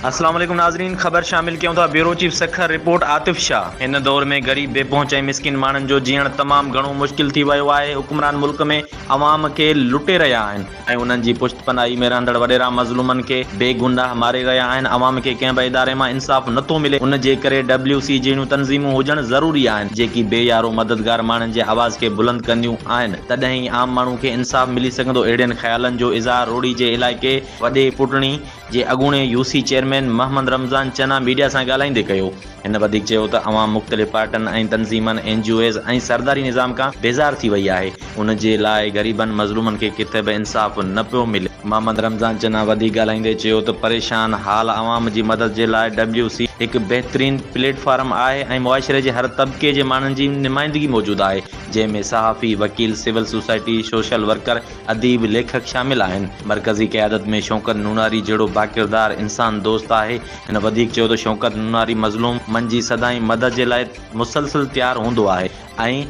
अस्सलाम वालेकुम नाज़रीन, ख़बर शामिल क्यों था bureau chief Sukkur report Atif Shah. इन दौर में गरीब बेपहुंच ऐं मिस्किन माण्हुनि जो जीअण तमामु घणो मुश्किल थी वियो आहे। हुक्मरान मुल्क में अवाम खे लुटे रहिया आहिनि ऐं उन्हनि जी पुश्तपनाही में रहंदड़ वॾेरा मज़लूमनि खे बेगुनाह मारे रहिया आहिनि। अवाम खे कंहिं बि इदारे मां इंसाफ़ नथो मिले। उन जे करे WC जहिड़ियूं तंज़ीमूं हुजणु ज़रूरी आहिनि जेकी बेयारो मददगार माण्हुनि जे आवाज़ खे बुलंद कंदियूं आहिनि। तॾहिं ई आम माण्हू खे इंसाफ़ मिली सघंदो। अहिड़नि ख़्यालनि जो इज़हार रोड़ी जे इलाइक़े वॾे पुटणी जे अॻूणे UC चेयरमैन मोहम्मद रमज़ान चना मीडिया सां ॻाल्हाईंदे कयो। हिन वधीक चयो त अवाम मुख़्तलिफ़ पार्टियुनि ऐं तंज़ीमनि NGOs ऐं सरदारी निज़ाम खां बेज़ार थी वई आहे। उन जे लाइ ग़रीबनि मज़लूमनि खे किथे बि इंसाफ़ न पियो मिले। मोहम्मद रमज़ान चना वधीक ॻाल्हाईंदे चयो त परेशान हाल अवाम जी मदद जे लाइ WC हिकु बहितरीन प्लेटफॉर्म आहे ऐं मुआशिरे जे हर तबिके जे माण्हुनि जी नुमाइंदगी मौजूदु आहे, जंहिंमें सहाफ़ी, वकील, सिविल सोसाइटी, सोशल वर्कर, अदीब, लेखक शामिल आहिनि। मरकज़ी क़यादत में शौकत नूनारी जहिड़ो बाकिरदार इंसान दोस्त आहे। हिन वधीक चयो त शौकत नूनारी मज़लूम मन जी सदाईं मदद जे लाइ मुसलसिल तयारु हूंदो आहे ऐं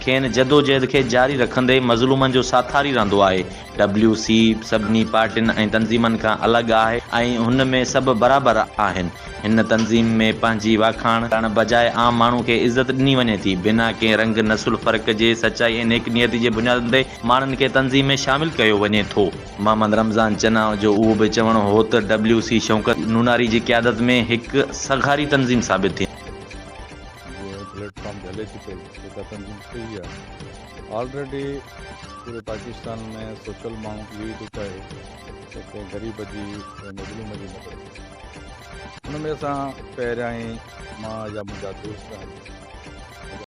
खेनि जदोजहद खे जारी रखंदे मज़लूमनि जो साथारी रहंदो आहे। WC सभिनी पार्टियुनि ऐं तंज़ीमनि खां अलॻि आहे ऐं हुन में सभु बराबरि आहिनि। हिन तंज़ीम में पंहिंजी वाखाण करण बजाए आम माण्हू खे इज़त ॾिनी वञे थी। बिना कंहिं रंग नसुल फ़र्क़ जे सचाई ऐं नेकनियत जे बुनियाद ते माण्हुनि खे तंज़ीम में शामिल कयो वञे थो। मोहम्मद रमज़ान चना जो उहो बि चवणो हो त WC शौकत नूनारी जी क़यादत में हिकु सगारी तंज़ीम साबित थी। प्लेटफॉर्म हले थी पई जेका तंज़ीम सही आहे। ऑलरेडी पूरे पाकिस्तान में सोशल माण्हू खे इहो थो चाहे त कंहिं ग़रीब जी मज़लूम जी मदद। हुन में असां पहिरियां ई मां या मुंहिंजा दोस्त आहिनि